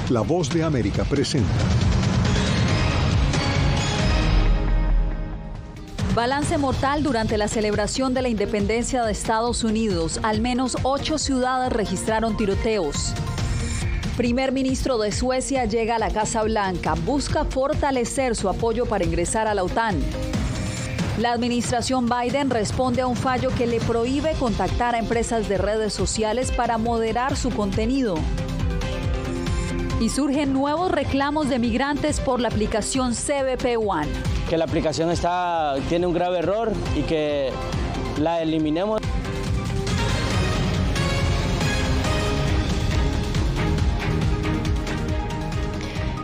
La Voz de América presenta. Balance mortal durante la celebración de la independencia de Estados Unidos. Al menos 8 ciudades registraron tiroteos. Primer ministro de Suecia llega a la Casa Blanca. Busca fortalecer su apoyo para ingresar a la OTAN. La administración Biden responde a un fallo que le prohíbe contactar a empresas de redes sociales para moderar su contenido. Y surgen nuevos reclamos de migrantes por la aplicación CBP One. Que la aplicación tiene un grave error y que la eliminemos.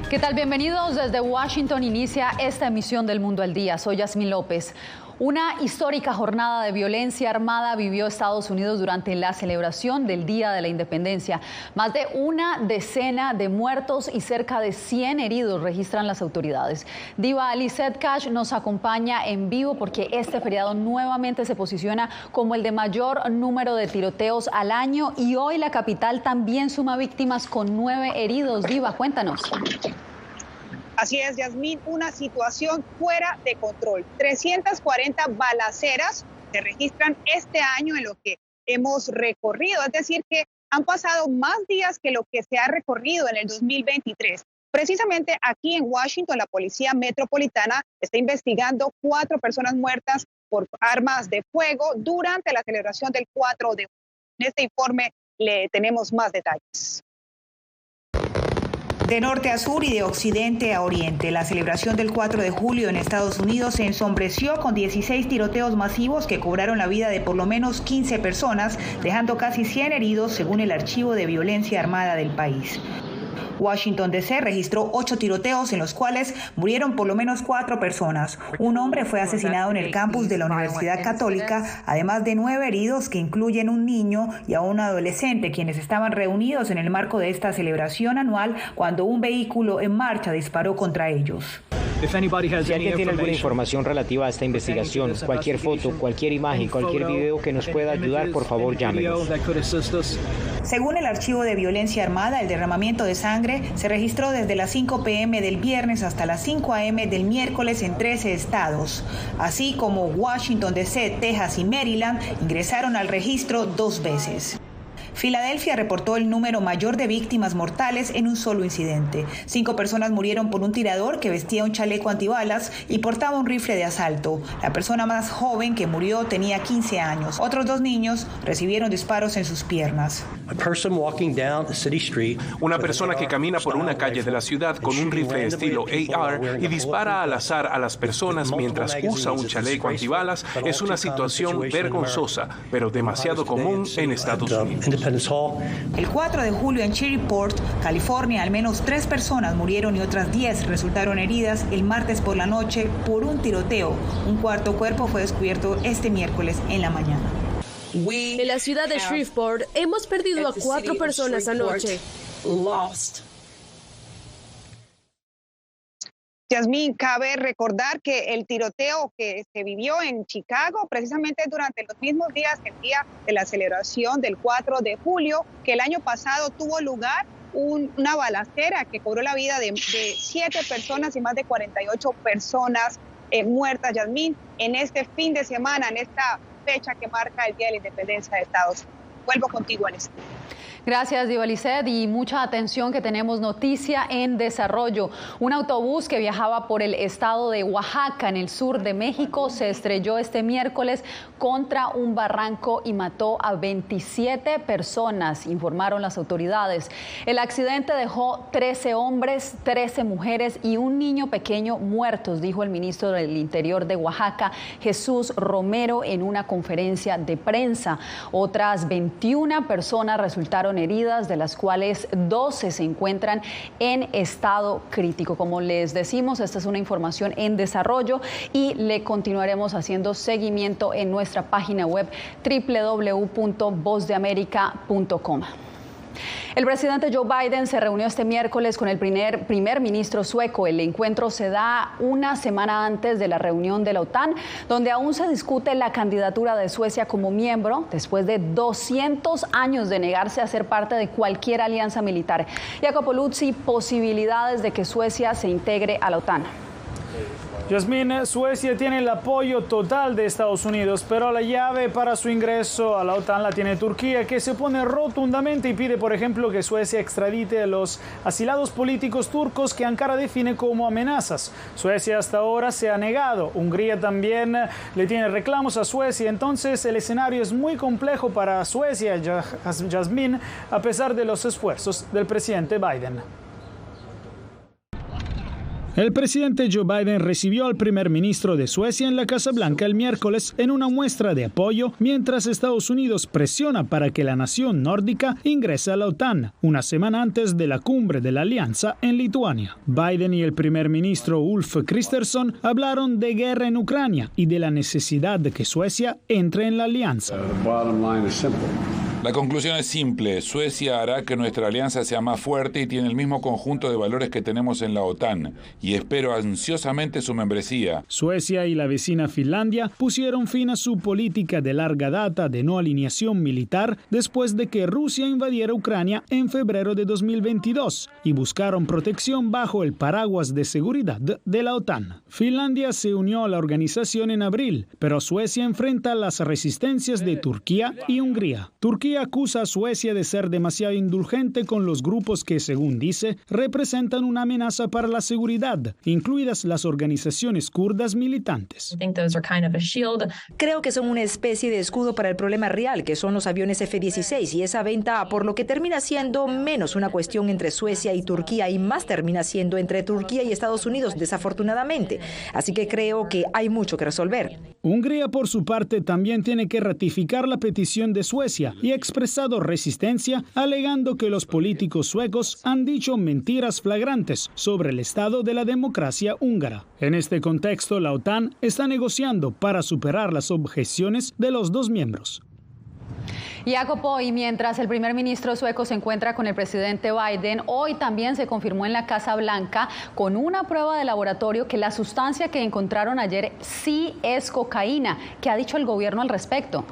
¿Qué tal? Bienvenidos. Desde Washington inicia esta emisión del Mundo al Día. Soy Yasmín López. Una histórica jornada de violencia armada vivió Estados Unidos durante la celebración del Día de la Independencia. Más de una decena de muertos y cerca de 100 heridos registran las autoridades. Diva Lizette Cash nos acompaña en vivo porque este feriado nuevamente se posiciona como el de mayor número de tiroteos al año y hoy la capital también suma víctimas con 9 heridos. Diva, cuéntanos. Así es, Yasmín, una situación fuera de control. 340 balaceras se registran este año en lo que hemos recorrido, es decir, que han pasado más días que lo que se ha recorrido en el 2023. Precisamente aquí en Washington, la Policía Metropolitana está investigando 4 personas muertas por armas de fuego durante la celebración del 4 de julio. En este informe le tenemos más detalles. De norte a sur y de occidente a oriente, la celebración del 4 de julio en Estados Unidos se ensombreció con 16 tiroteos masivos que cobraron la vida de por lo menos 15 personas, dejando casi 100 heridos según el Archivo de Violencia Armada del país. Washington, D.C. registró 8 tiroteos en los cuales murieron por lo menos 4 personas. Un hombre fue asesinado en el campus de la Universidad Católica, además de 9 heridos que incluyen un niño y a un adolescente, quienes estaban reunidos en el marco de esta celebración anual cuando un vehículo en marcha disparó contra ellos. Si alguien tiene alguna información relativa a esta investigación, cualquier foto, cualquier imagen, cualquier video que nos pueda ayudar, por favor llámenos. Según el Archivo de Violencia Armada, el derramamiento de sangre se registró desde las 5 p.m. del viernes hasta las 5 a.m. del miércoles en 13 estados. Así como Washington, D.C., Texas y Maryland ingresaron al registro 2 veces. Filadelfia reportó el número mayor de víctimas mortales en un solo incidente. 5 personas murieron por un tirador que vestía un chaleco antibalas y portaba un rifle de asalto. La persona más joven que murió tenía 15 años. Otros 2 niños recibieron disparos en sus piernas. Una persona que camina por una calle de la ciudad con un rifle estilo AR y dispara al azar a las personas mientras usa un chaleco antibalas es una situación vergonzosa, pero demasiado común en Estados Unidos. El 4 de julio en Shreveport, California, al menos 3 personas murieron y otras 10 resultaron heridas el martes por la noche por un tiroteo. Un cuarto cuerpo fue descubierto este miércoles en la mañana. En la ciudad de Shreveport hemos perdido a 4 personas anoche. Yasmín, cabe recordar que el tiroteo que se vivió en Chicago precisamente durante los mismos días, el día de la celebración del 4 de julio, que el año pasado tuvo lugar una balacera que cobró la vida de 7 personas y más de 48 personas muertas, Yasmín, en este fin de semana, en esta fecha que marca el Día de la Independencia de Estados Unidos. Vuelvo contigo, Alex. Gracias, Diva Lizette, y mucha atención que tenemos noticia en desarrollo. Un autobús que viajaba por el estado de Oaxaca, en el sur de México, se estrelló este miércoles contra un barranco y mató a 27 personas, informaron las autoridades. El accidente dejó 13 hombres, 13 mujeres y un niño pequeño muertos, dijo el ministro del Interior de Oaxaca, Jesús Romero, en una conferencia de prensa. Otras 21 personas resultaron heridas, de las cuales 12 se encuentran en estado crítico. Como les decimos, esta es una información en desarrollo y le continuaremos haciendo seguimiento en nuestra página web www.vozdeamerica.com. El presidente Joe Biden se reunió este miércoles con el primer ministro sueco. El encuentro se da una semana antes de la reunión de la OTAN, donde aún se discute la candidatura de Suecia como miembro, después de 200 años de negarse a ser parte de cualquier alianza militar. Jacopo Luzzi, posibilidades de que Suecia se integre a la OTAN. Yasmín, Suecia tiene el apoyo total de Estados Unidos, pero la llave para su ingreso a la OTAN la tiene Turquía, que se opone rotundamente y pide, por ejemplo, que Suecia extradite a los asilados políticos turcos que Ankara define como amenazas. Suecia hasta ahora se ha negado. Hungría también le tiene reclamos a Suecia. Entonces el escenario es muy complejo para Suecia, Yasmín, a pesar de los esfuerzos del presidente Biden. El presidente Joe Biden recibió al primer ministro de Suecia en la Casa Blanca el miércoles en una muestra de apoyo, mientras Estados Unidos presiona para que la nación nórdica ingrese a la OTAN, una semana antes de la cumbre de la alianza en Lituania. Biden y el primer ministro Ulf Kristersson hablaron de guerra en Ucrania y de la necesidad de que Suecia entre en la alianza. La conclusión es simple. Suecia hará que nuestra alianza sea más fuerte y tiene el mismo conjunto de valores que tenemos en la OTAN. Y espero ansiosamente su membresía. Suecia y la vecina Finlandia pusieron fin a su política de larga data de no alineación militar después de que Rusia invadiera Ucrania en febrero de 2022 y buscaron protección bajo el paraguas de seguridad de la OTAN. Finlandia se unió a la organización en abril, pero Suecia enfrenta las resistencias de Turquía y Hungría. Turquía acusa a Suecia de ser demasiado indulgente con los grupos que, según dice, representan una amenaza para la seguridad, incluidas las organizaciones kurdas militantes. Creo que son una especie de escudo para el problema real, que son los aviones F-16, y esa venta, por lo que termina siendo menos una cuestión entre Suecia y Turquía y más termina siendo entre Turquía y Estados Unidos, desafortunadamente. Así que creo que hay mucho que resolver. Hungría, por su parte, también tiene que ratificar la petición de Suecia y ha expresado resistencia, alegando que los políticos suecos han dicho mentiras flagrantes sobre el estado de la democracia húngara. En este contexto, la OTAN está negociando para superar las objeciones de los dos miembros. Jacopo, y mientras el primer ministro sueco se encuentra con el presidente Biden, hoy también se confirmó en la Casa Blanca con una prueba de laboratorio que la sustancia que encontraron ayer sí es cocaína. ¿Qué ha dicho el gobierno al respecto?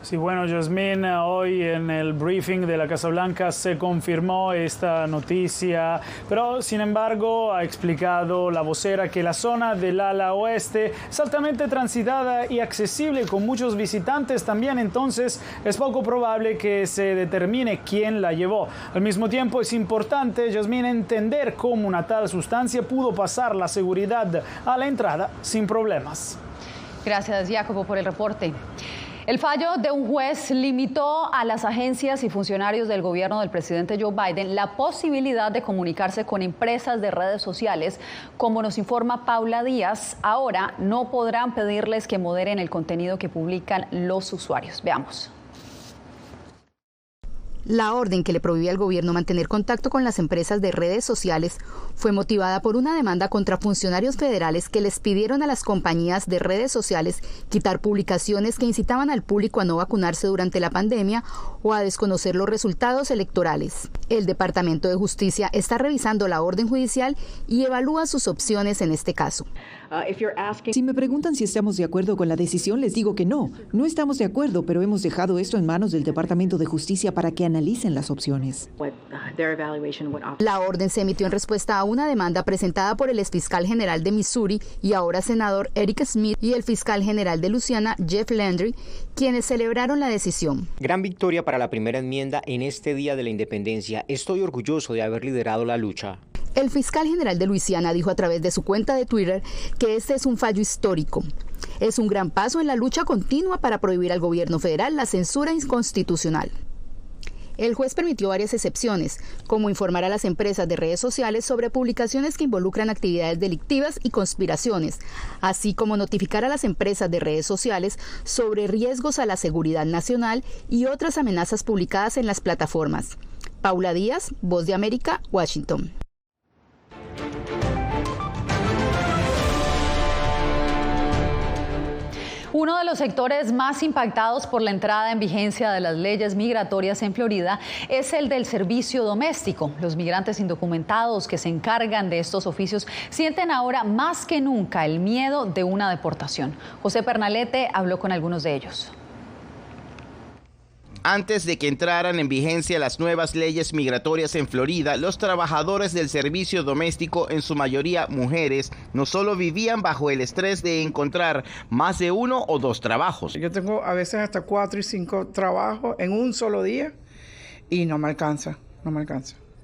Sí, bueno, Yasmín, hoy en el briefing de la Casa Blanca se confirmó esta noticia, pero sin embargo ha explicado la vocera que la zona del ala oeste es altamente transitada y accesible con muchos visitantes también, entonces es poco probable que se determine quién la llevó. Al mismo tiempo es importante, Yasmín, entender cómo una tal sustancia pudo pasar la seguridad a la entrada sin problemas. Gracias, Jacopo, por el reporte. El fallo de un juez limitó a las agencias y funcionarios del gobierno del presidente Joe Biden la posibilidad de comunicarse con empresas de redes sociales. Como nos informa Paula Díaz, ahora no podrán pedirles que moderen el contenido que publican los usuarios. Veamos. La orden que le prohibía al gobierno mantener contacto con las empresas de redes sociales fue motivada por una demanda contra funcionarios federales que les pidieron a las compañías de redes sociales quitar publicaciones que incitaban al público a no vacunarse durante la pandemia o a desconocer los resultados electorales. El Departamento de Justicia está revisando la orden judicial y evalúa sus opciones en este caso. Si me preguntan si estamos de acuerdo con la decisión, les digo que no. No estamos de acuerdo, pero hemos dejado esto en manos del Departamento de Justicia para que analicen las opciones. La orden se emitió en respuesta a una demanda presentada por el exfiscal general de Missouri y ahora senador Eric Smith y el fiscal general de Luisiana, Jeff Landry, quienes celebraron la decisión. Gran victoria para la primera enmienda en este Día de la Independencia. Estoy orgulloso de haber liderado la lucha. El fiscal general de Luisiana dijo a través de su cuenta de Twitter que este es un fallo histórico. Es un gran paso en la lucha continua para prohibir al gobierno federal la censura inconstitucional. El juez permitió varias excepciones, como informar a las empresas de redes sociales sobre publicaciones que involucran actividades delictivas y conspiraciones, así como notificar a las empresas de redes sociales sobre riesgos a la seguridad nacional y otras amenazas publicadas en las plataformas. Paula Díaz, Voz de América, Washington. Uno de los sectores más impactados por la entrada en vigencia de las leyes migratorias en Florida es el del servicio doméstico. Los migrantes indocumentados que se encargan de estos oficios sienten ahora más que nunca el miedo de una deportación. José Pernalete habló con algunos de ellos. Antes de que entraran en vigencia las nuevas leyes migratorias en Florida, los trabajadores del servicio doméstico, en su mayoría mujeres, no solo vivían bajo el estrés de encontrar más de uno o dos trabajos. Yo tengo a veces hasta 4 y 5 trabajos en un solo día y no me alcanza.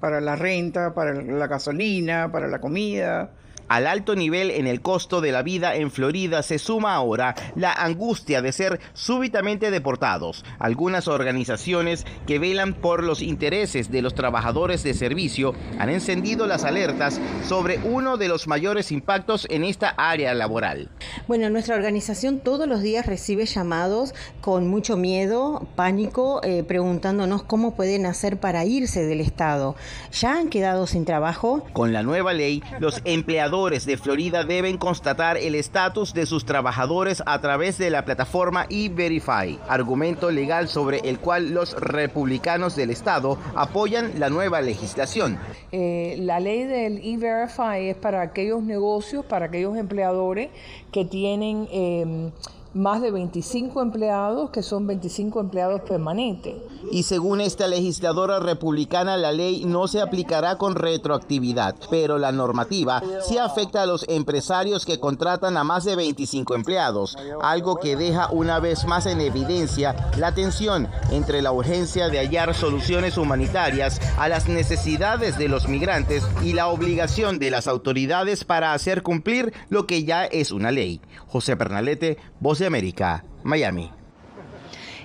Para la renta, para la gasolina, para la comida. Al alto nivel en el costo de la vida en Florida se suma ahora la angustia de ser súbitamente deportados. Algunas organizaciones que velan por los intereses de los trabajadores de servicio han encendido las alertas sobre uno de los mayores impactos en esta área laboral. Bueno, nuestra organización todos los días recibe llamados con mucho miedo, pánico, preguntándonos cómo pueden hacer para irse del estado. ¿Ya han quedado sin trabajo? Con la nueva ley, los empleadores de Florida deben constatar el estatus de sus trabajadores a través de la plataforma E-Verify, argumento legal sobre el cual los republicanos del estado apoyan la nueva legislación. La ley del E-Verify es para aquellos negocios, para aquellos empleadores que tienen más de 25 empleados, que son 25 empleados permanentes. Y según esta legisladora republicana, la ley no se aplicará con retroactividad, pero la normativa sí afecta a los empresarios que contratan a más de 25 empleados, algo que deja una vez más en evidencia la tensión entre la urgencia de hallar soluciones humanitarias a las necesidades de los migrantes y la obligación de las autoridades para hacer cumplir lo que ya es una ley. José Pernalete, Voz de América, Miami.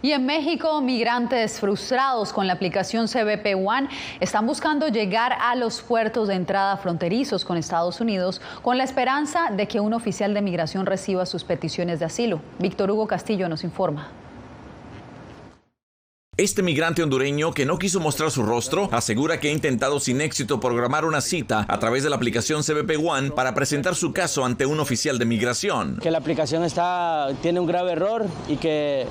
Y en México, migrantes frustrados con la aplicación CBP One están buscando llegar a los puertos de entrada fronterizos con Estados Unidos con la esperanza de que un oficial de migración reciba sus peticiones de asilo. Víctor Hugo Castillo nos informa. Este migrante hondureño, que no quiso mostrar su rostro, asegura que ha intentado sin éxito programar una cita a través de la aplicación CBP One para presentar su caso ante un oficial de migración. Que la aplicación tiene un grave error y que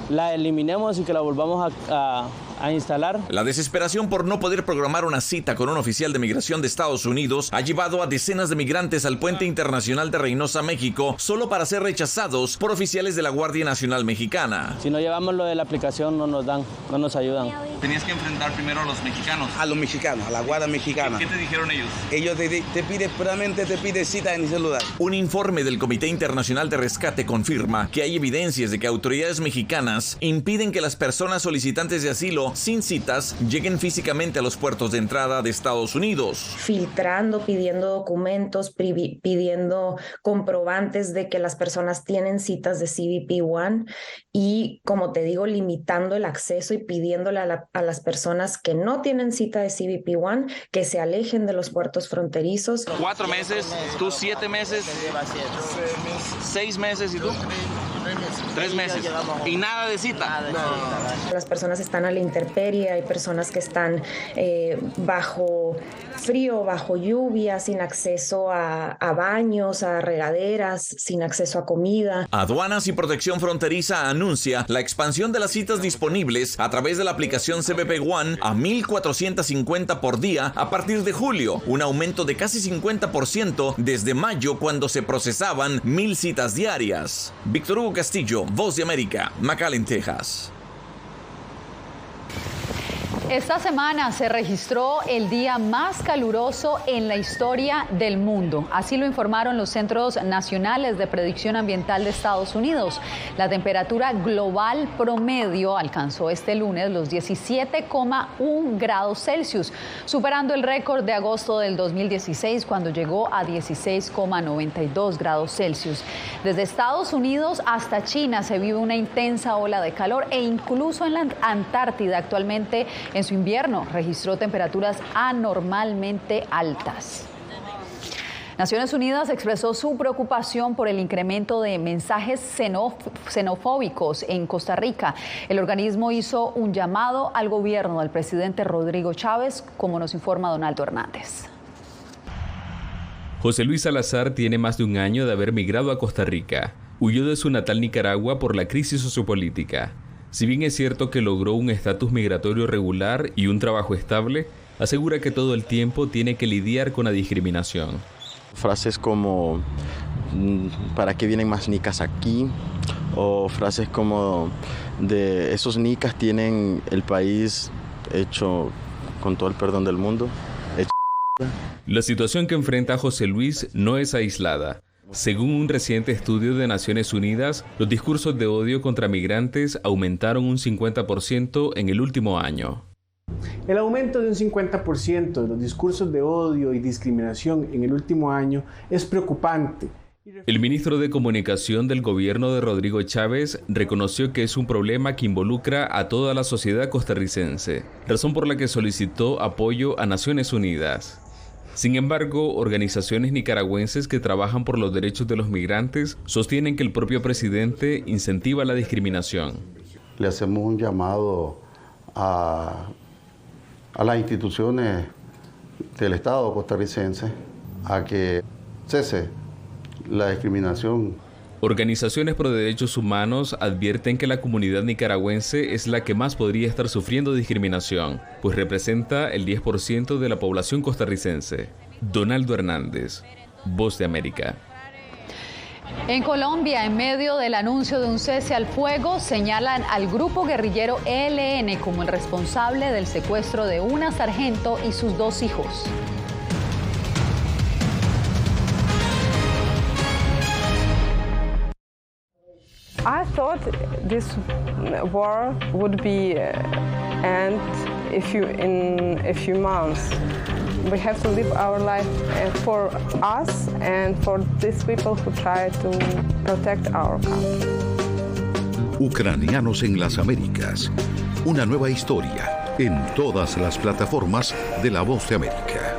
la eliminemos y que la volvamos a instalar. La desesperación por no poder programar una cita con un oficial de migración de Estados Unidos ha llevado a decenas de migrantes al puente internacional de Reynosa, México, solo para ser rechazados por oficiales de la Guardia Nacional Mexicana. Si no llevamos lo de la aplicación, no nos ayudan. Tenías que enfrentar primero a los mexicanos. A los mexicanos, a la Guardia Mexicana. ¿Qué te dijeron ellos? Ellos te piden cita en ese lugar. Un informe del Comité Internacional de Rescate confirma que hay evidencias de que autoridades mexicanas impiden que las personas solicitantes de asilo sin citas lleguen físicamente a los puertos de entrada de Estados Unidos. Filtrando, pidiendo documentos, pidiendo comprobantes de que las personas tienen citas de CBP One y, como te digo, limitando el acceso y pidiéndole a las personas que no tienen cita de CBP One que se alejen de los puertos fronterizos. 4 meses, tú 7 meses, 6 meses y tú 3 meses y nada de cita. Las personas están a la intemperie, hay personas que están bajo frío, bajo lluvia, sin acceso a baños, a regaderas, sin acceso a comida. Aduanas y Protección Fronteriza anuncia la expansión de las citas disponibles a través de la aplicación CBP One a 1,450 por día a partir de julio, un aumento de casi 50% desde mayo, cuando se procesaban 1,000 citas diarias. Víctor Hugo Castillo, Voz de América, McAllen, Texas. Esta semana se registró el día más caluroso en la historia del mundo. Así lo informaron los Centros Nacionales de Predicción Ambiental de Estados Unidos. La temperatura global promedio alcanzó este lunes los 17,1 grados Celsius, superando el récord de agosto del 2016, cuando llegó a 16,92 grados Celsius. Desde Estados Unidos hasta China se vive una intensa ola de calor, e incluso en la Antártida actualmente en su invierno registró temperaturas anormalmente altas. Naciones Unidas expresó su preocupación por el incremento de mensajes xenofóbicos en Costa Rica. El organismo hizo un llamado al gobierno del presidente Rodrigo Chávez, como nos informa Donaldo Hernández. José Luis Salazar tiene más de un año de haber migrado a Costa Rica, huyó de su natal Nicaragua por la crisis sociopolítica. Si bien es cierto que logró un estatus migratorio regular y un trabajo estable, asegura que todo el tiempo tiene que lidiar con la discriminación. Frases como ¿para qué vienen más nicas aquí? O frases como de esos nicas tienen el país hecho, con todo el perdón del mundo, hecho. La situación que enfrenta José Luis no es aislada. Según un reciente estudio de Naciones Unidas, los discursos de odio contra migrantes aumentaron un 50% en el último año. El aumento de un 50% de los discursos de odio y discriminación en el último año es preocupante. El ministro de Comunicación del gobierno de Rodrigo Chávez reconoció que es un problema que involucra a toda la sociedad costarricense, razón por la que solicitó apoyo a Naciones Unidas. Sin embargo, organizaciones nicaragüenses que trabajan por los derechos de los migrantes sostienen que el propio presidente incentiva la discriminación. Le hacemos un llamado a las instituciones del Estado costarricense a que cese la discriminación. Organizaciones pro derechos humanos advierten que la comunidad nicaragüense es la que más podría estar sufriendo discriminación, pues representa el 10% de la población costarricense. Donaldo Hernández, Voz de América. En Colombia, en medio del anuncio de un cese al fuego, señalan al grupo guerrillero ELN como el responsable del secuestro de una sargento y sus 2 hijos. I thought this war would be end in a few months. We have to live our life for us and for these people who try to protect our country. Ucranianos en las Américas. Una nueva historia en todas las plataformas de La Voz de América.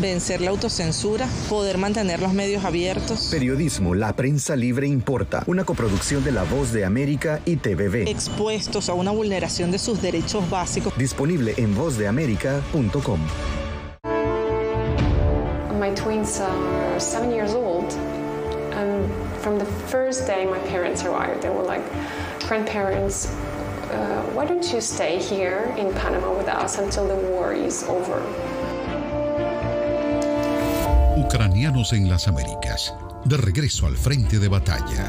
Vencer la autocensura, poder mantener los medios abiertos. Periodismo, la prensa libre importa. Una coproducción de La Voz de América y TVV. Expuestos a una vulneración de sus derechos básicos. Disponible en vozdeamerica.com. My twins are 7 years old. And from the first day my parents arrived, they were like, grandparents, why don't you stay here in Panama with us until the war is over? Ucranianos en las Américas, de regreso al frente de batalla.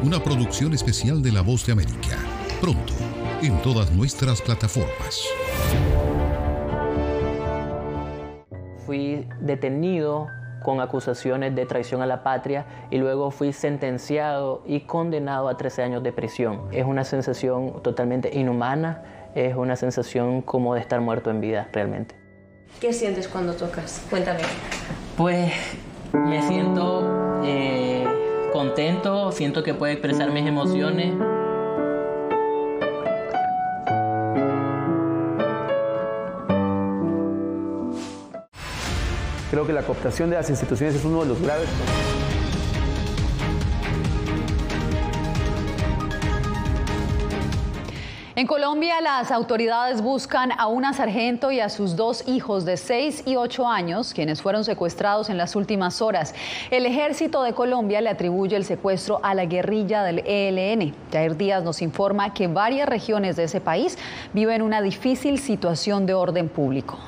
Una producción especial de La Voz de América. Pronto, en todas nuestras plataformas. Fui detenido con acusaciones de traición a la patria y luego fui sentenciado y condenado a 13 años de prisión. Es una sensación totalmente inhumana, es una sensación como de estar muerto en vida realmente. ¿Qué sientes cuando tocas? Cuéntame. Pues me siento contento, siento que puedo expresar mis emociones. Creo que la cooptación de las instituciones es uno de los graves. En Colombia, las autoridades buscan a una sargento y a sus 2 hijos de 6 y 8 años, quienes fueron secuestrados en las últimas horas. El Ejército de Colombia le atribuye el secuestro a la guerrilla del ELN. Jair Díaz nos informa que varias regiones de ese país viven una difícil situación de orden público.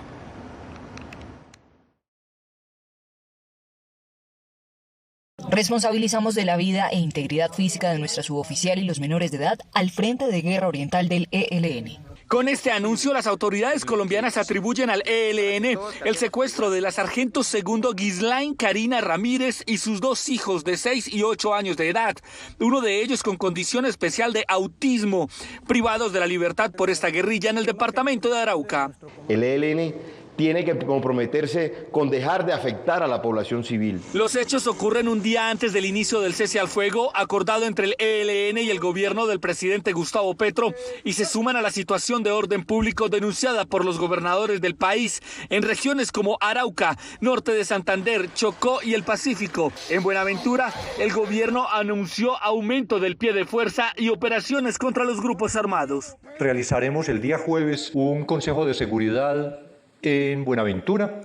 Responsabilizamos de la vida e integridad física de nuestra suboficial y los menores de edad al Frente de Guerra Oriental del ELN. Con este anuncio, las autoridades colombianas atribuyen al ELN el secuestro de la sargento segundo Gislain Karina Ramírez y sus 2 hijos de 6 y 8 años de edad, uno de ellos con condición especial de autismo, privados de la libertad por esta guerrilla en el departamento de Arauca. El ELN tiene que comprometerse con dejar de afectar a la población civil. Los hechos ocurren un día antes del inicio del cese al fuego acordado entre el ELN y el gobierno del presidente Gustavo Petro y se suman a la situación de orden público denunciada por los gobernadores del país en regiones como Arauca, norte de Santander, Chocó y el Pacífico. En Buenaventura, el gobierno anunció aumento del pie de fuerza y operaciones contra los grupos armados. Realizaremos el día jueves un consejo de seguridad en Buenaventura.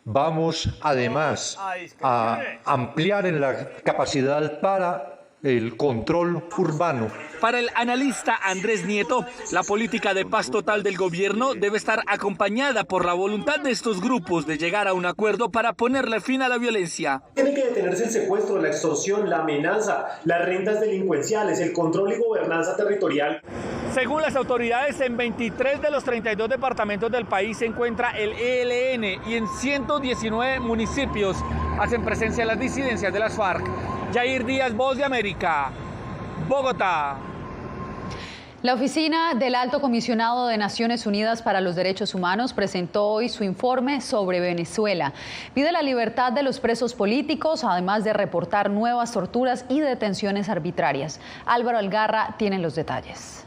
Vamos además a ampliar en la capacidad para el control urbano. Para el analista Andrés Nieto, la política de paz total del gobierno debe estar acompañada por la voluntad de estos grupos de llegar a un acuerdo para ponerle fin a la violencia. Tiene que detenerse el secuestro, la extorsión, la amenaza, las rentas delincuenciales, el control y gobernanza territorial. Según las autoridades, en 23 de los 32 departamentos del país se encuentra el ELN y en 119 municipios hacen presencia las disidencias de las FARC. Jair Díaz, Voz de América, Bogotá. La Oficina del Alto Comisionado de Naciones Unidas para los Derechos Humanos presentó hoy su informe sobre Venezuela. Pide la libertad de los presos políticos, además de reportar nuevas torturas y detenciones arbitrarias. Álvaro Algarra tiene los detalles.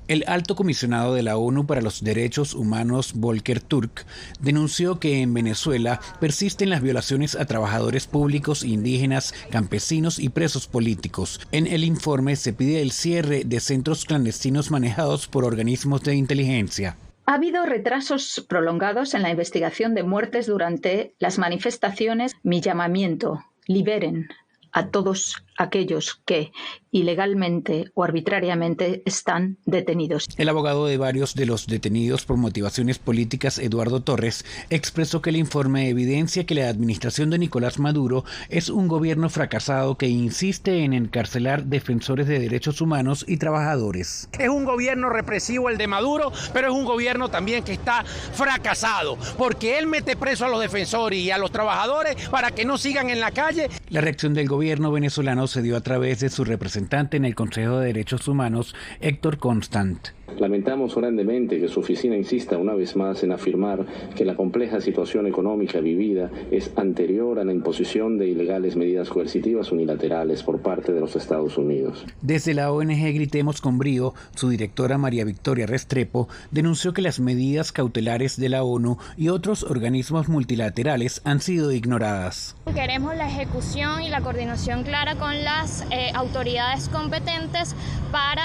El alto comisionado de la ONU para los Derechos Humanos, Volker Turk, denunció que en Venezuela persisten las violaciones a trabajadores públicos, indígenas, campesinos y presos políticos. En el informe se pide el cierre de centros clandestinos manejados por organismos de inteligencia. Ha habido retrasos prolongados en la investigación de muertes durante las manifestaciones. Mi llamamiento: liberen a todos aquellos que ilegalmente o arbitrariamente están detenidos. El abogado de varios de los detenidos por motivaciones políticas, Eduardo Torres, expresó que el informe evidencia que la administración de Nicolás Maduro es un gobierno fracasado que insiste en encarcelar defensores de derechos humanos y trabajadores. Es un gobierno represivo el de Maduro, pero es un gobierno también que está fracasado, porque él mete preso a los defensores y a los trabajadores para que no sigan en la calle. La reacción del gobierno venezolano se dio a través de su representante en el Consejo de Derechos Humanos, Héctor Constant. Lamentamos grandemente que su oficina insista una vez más en afirmar que la compleja situación económica vivida es anterior a la imposición de ilegales medidas coercitivas unilaterales por parte de los Estados Unidos. Desde la ONG Gritemos con Brío, su directora María Victoria Restrepo denunció que las medidas cautelares de la ONU y otros organismos multilaterales han sido ignoradas. Queremos la ejecución y la coordinación clara con las autoridades competentes para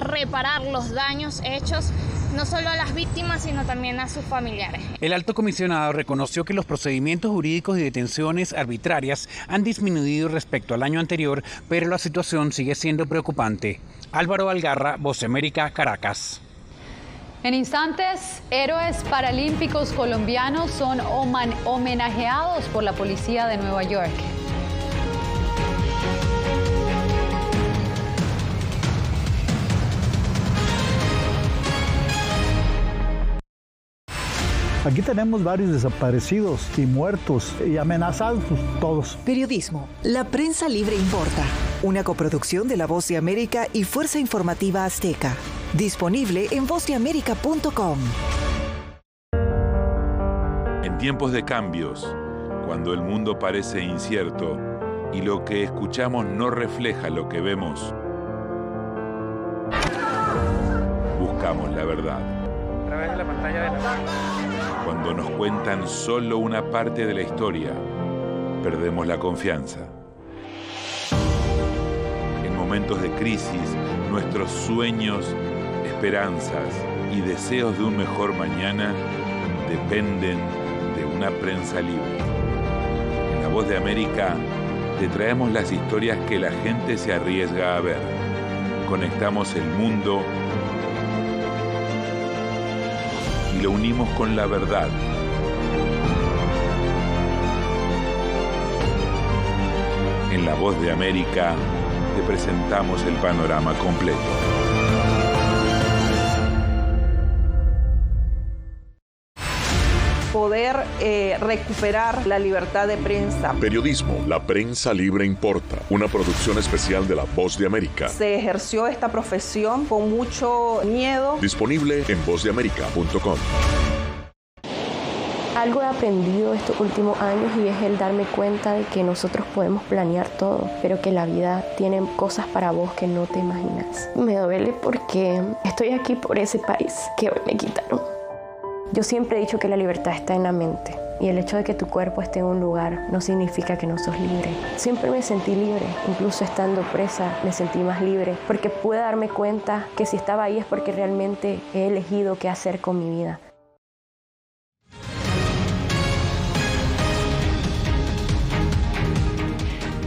reparar los daños hechos no solo a las víctimas, sino también a sus familiares. El alto comisionado reconoció que los procedimientos jurídicos y detenciones arbitrarias han disminuido respecto al año anterior, pero la situación sigue siendo preocupante. Álvaro Algarra, Voz de América, Caracas. En instantes, héroes paralímpicos colombianos son homenajeados por la policía de Nueva York. Aquí tenemos varios desaparecidos y muertos y amenazados todos. Periodismo. La prensa libre importa. Una coproducción de La Voz de América y Fuerza Informativa Azteca. Disponible en vozdeamerica.com. En tiempos de cambios, cuando el mundo parece incierto y lo que escuchamos no refleja lo que vemos, buscamos la verdad. A través de la pantalla de la... Cuando nos cuentan solo una parte de la historia, perdemos la confianza. En momentos de crisis, nuestros sueños, esperanzas y deseos de un mejor mañana dependen de una prensa libre. En La Voz de América te traemos las historias que la gente se arriesga a ver. Conectamos el mundo y lo unimos con la verdad. En La Voz de América te presentamos el panorama completo. Poder recuperar la libertad de prensa. Periodismo, la prensa libre importa. Una producción especial de La Voz de América. Se ejerció esta profesión con mucho miedo. Disponible en vozdeamerica.com. Algo he aprendido estos últimos años y es el darme cuenta de que nosotros podemos planear todo, pero que la vida tiene cosas para vos que no te imaginas. Me duele porque estoy aquí por ese país que hoy me quitaron. Yo siempre he dicho que la libertad está en la mente Y el hecho de que tu cuerpo esté en un lugar no significa que no sos libre. Siempre me sentí libre, incluso estando presa me sentí más libre, porque pude darme cuenta que si estaba ahí es porque realmente he elegido qué hacer con mi vida.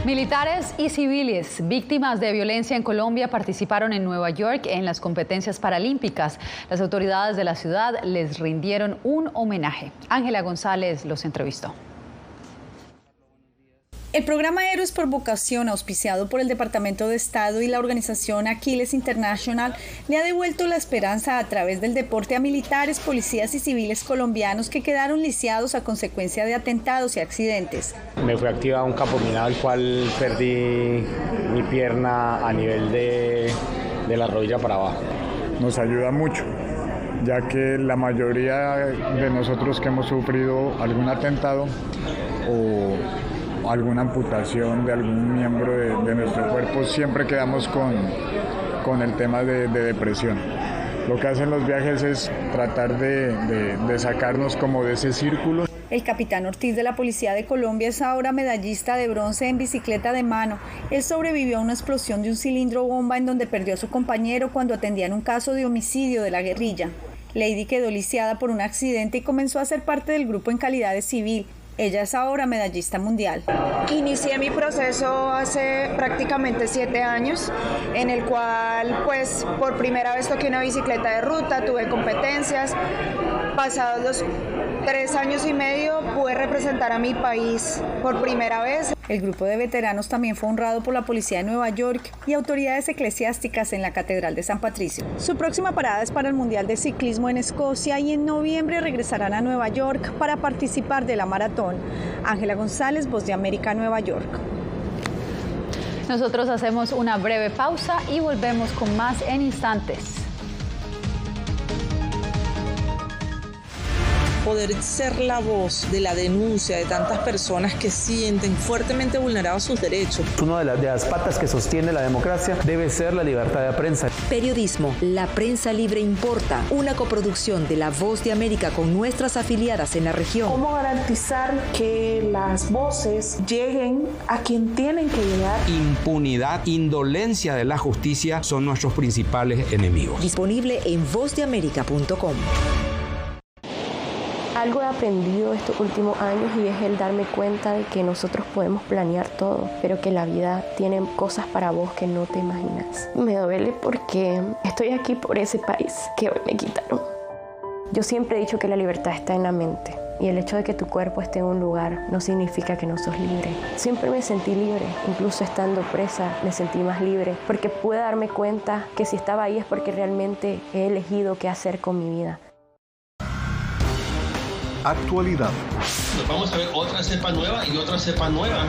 Militares y civiles víctimas de violencia en Colombia participaron en Nueva York en las competencias paralímpicas. Las autoridades de la ciudad les rindieron un homenaje. Ángela González los entrevistó. El programa Héroes por Vocación, auspiciado por el Departamento de Estado y la organización Aquiles International, le ha devuelto la esperanza a través del deporte a militares, policías y civiles colombianos que quedaron lisiados a consecuencia de atentados y accidentes. Me fue activado un campo minado, el cual perdí mi pierna a nivel de la rodilla para abajo. Nos ayuda mucho, ya que la mayoría de nosotros que hemos sufrido algún atentado o alguna amputación de algún miembro de nuestro cuerpo, siempre quedamos con el tema de depresión. Lo que hacen los viajes es tratar de sacarnos como de ese círculo. El capitán Ortiz de la Policía de Colombia es ahora medallista de bronce en bicicleta de mano. Él sobrevivió a una explosión de un cilindro bomba en donde perdió a su compañero cuando atendían un caso de homicidio de la guerrilla. Lady quedó lisiada por un accidente y comenzó a ser parte del grupo en calidad de civil. Ella es ahora medallista mundial. Inicié mi proceso hace prácticamente 7 años, en el cual pues por primera vez toqué una bicicleta de ruta, tuve competencias. Pasados los 3 años y medio pude representar a mi país por primera vez. El grupo de veteranos también fue honrado por la Policía de Nueva York y autoridades eclesiásticas en la Catedral de San Patricio. Su próxima parada es para el Mundial de Ciclismo en Escocia y en noviembre regresarán a Nueva York para participar de la maratón. Ángela González, Voz de América, Nueva York. Nosotros hacemos una breve pausa y volvemos con más en instantes. Poder ser la voz de la denuncia de tantas personas que sienten fuertemente vulnerados sus derechos. Una de las patas que sostiene la democracia debe ser la libertad de prensa. Periodismo, la prensa libre importa, una coproducción de La Voz de América con nuestras afiliadas en la región. ¿Cómo garantizar que las voces lleguen a quien tienen que llegar? Impunidad, indolencia de la justicia son nuestros principales enemigos. Disponible en vozdeamerica.com. Algo he aprendido estos últimos años y es el darme cuenta de que nosotros podemos planear todo, pero que la vida tiene cosas para vos que no te imaginas. Me duele porque estoy aquí por ese país que hoy me quitaron. Yo siempre he dicho que la libertad está en la mente y el hecho de que tu cuerpo esté en un lugar no significa que no sos libre. Siempre me sentí libre, incluso estando presa me sentí más libre porque pude darme cuenta que si estaba ahí es porque realmente he elegido qué hacer con mi vida. Actualidad. Nos vamos a ver otra cepa nueva y otra cepa nueva.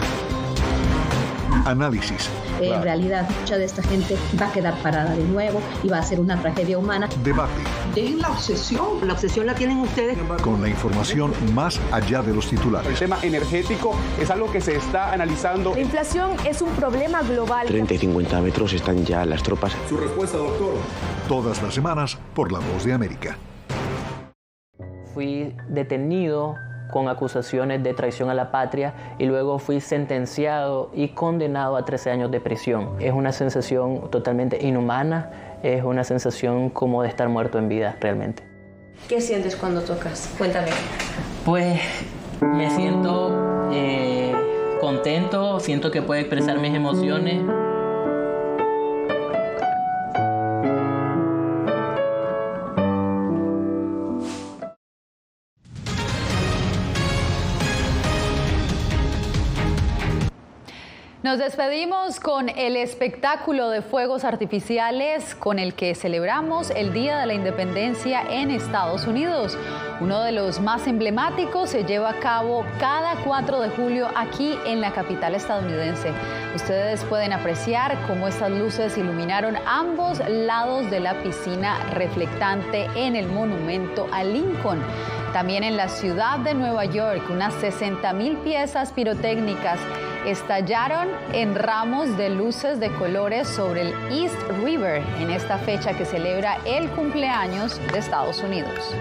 Análisis. En realidad, mucha de esta gente va a quedar parada de nuevo y va a ser una tragedia humana. Debate. Dejen la obsesión. La obsesión la tienen ustedes. Con la información más allá de los titulares. El tema energético es algo que se está analizando. La inflación es un problema global. 30 y 50 metros están ya las tropas. Su respuesta, doctor. Todas las semanas por La Voz de América. Fui detenido con acusaciones de traición a la patria y luego fui sentenciado y condenado a 13 años de prisión. Es una sensación totalmente inhumana, es una sensación como de estar muerto en vida realmente. ¿Qué sientes cuando tocas? Cuéntame. Pues me siento contento, siento que puedo expresar mis emociones. Nos despedimos con el espectáculo de fuegos artificiales con el que celebramos el Día de la Independencia en Estados Unidos. Uno de los más emblemáticos se lleva a cabo cada 4 de julio aquí en la capital estadounidense. Ustedes pueden apreciar cómo estas luces iluminaron ambos lados de la piscina reflectante en el monumento a Lincoln. También en la ciudad de Nueva York, unas 60,000 piezas pirotécnicas estallaron en ramos de luces de colores sobre el East River en esta fecha que celebra el cumpleaños de Estados Unidos.